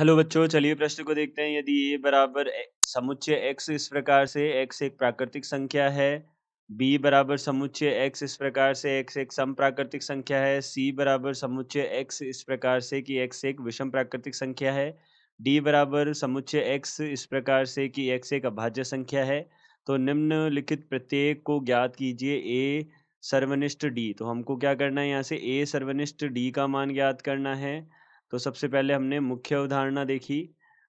Hello बच्चों, चलिए प्रश्न को देखते हैं। यदि ए बराबर समुच्चय x इस प्रकार से x एक प्राकृतिक संख्या है, b बराबर समुच्चय x इस प्रकार से x एक सम प्राकृतिक संख्या है, c बराबर समुच्चय x इस प्रकार से कि x एक विषम प्राकृतिक संख्या है, d बराबर समुच्चय x इस प्रकार से कि x एक अभाज्य संख्या है, तो निम्नलिखित प्रत्येक को ज्ञात कीजिए। a सर्वनिष्ठ d, तो हमको क्या करना है, यहाँ से a सर्वनिष्ठ d का मान ज्ञात करना है। तो सबसे पहले हमने मुख्य अवधारणा देखी।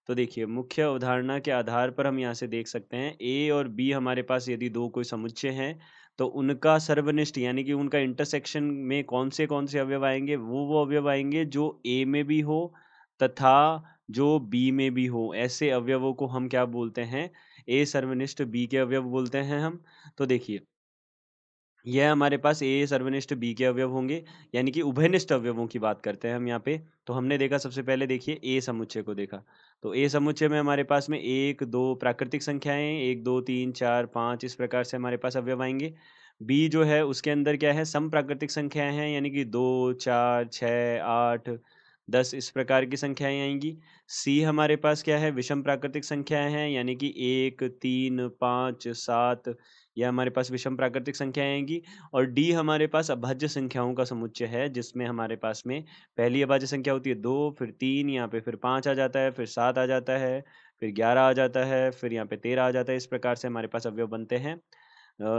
तो देखिए, मुख्य अवधारणा के आधार पर हम यहाँ से देख सकते हैं ए और बी हमारे पास यदि दो कोई समुच्चय हैं, तो उनका सर्वनिष्ठ यानी कि उनका इंटरसेक्शन में कौन से अवयव आएंगे, वो अवयव आएंगे जो ए में भी हो तथा जो बी में भी हो। ऐसे अवयवों को हम क्या बोलते हैं, ए सर्वनिष्ठ बी के अवयव बोलते हैं हम। तो देखिए, यह हमारे पास ए सर्वनिष्ठ बी के अवयव होंगे, यानी कि उभयनिष्ठ अवयवों की बात करते हैं हम यहाँ पे। तो हमने देखा, सबसे पहले देखिए ए समुच्चय को देखा। तो ए समुच्चय में हमारे पास में 1, 2 प्राकृतिक संख्याएँ, 1, 2, 3, 4, 5 इस प्रकार से हमारे पास अवयव आएँगे। बी जो है उसके अंदर क्या है, सम प्राकृतिक संख्याएँ हैं, यानी कि 2, 4, 6, 8, 10 इस प्रकार की संख्याएँ आएँगी। सी हमारे पास क्या है, विषम प्राकृतिक संख्याएँ हैं, यानी कि 1, 3, 5, 7 ये हमारे पास विषम प्राकृतिक संख्याएँ आएँगी। और डी हमारे पास अभाज्य संख्याओं का समुच्चय है, जिसमें हमारे पास में पहली अभाज्य संख्या होती है 2, फिर 3, यहाँ पे फिर 5 आ जाता है, फिर 7 आ जाता है, फिर 11 आ जाता है, फिर यहाँ पे 13 आ जाता है। इस प्रकार से हमारे पास अवयव बनते हैं।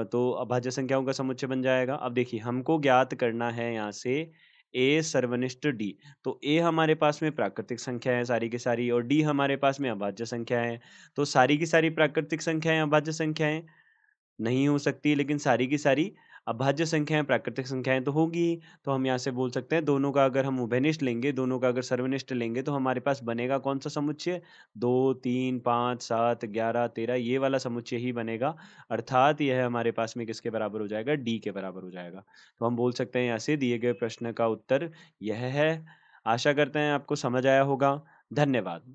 तो अभाज्य संख्याओं का समुच्चय बन जाएगा। अब देखिए, हमको ज्ञात करना है यहाँ से ए सर्वनिष्ठ डी। तो ए हमारे पास में प्राकृतिक संख्या है सारी की सारी, और डी हमारे पास में अभाज्य संख्या है। तो सारी की सारी प्राकृतिक संख्याएँ अभाज्य संख्याएँ नहीं हो सकती, लेकिन सारी की सारी अभाज्य संख्याएँ प्राकृतिक संख्याएँ तो होंगी ही। तो हम यहाँ से बोल सकते हैं, दोनों का अगर हम उभयनिष्ठ लेंगे, दोनों का अगर सर्वनिष्ठ लेंगे, तो हमारे पास बनेगा कौन-सा समुच्चय? 2, 3, 5, 7, 11, 13 ये वाला समुच्चय ही बनेगा। अर्थात यह हमारे पास में किसके बराबर हो जाएगा? डी के बराबर हो जाएगा। तो हम बोल सकते हैं यहाँ से दिए गए प्रश्न का उत्तर यह है। आशा करते हैं आपको समझ आया होगा। धन्यवाद।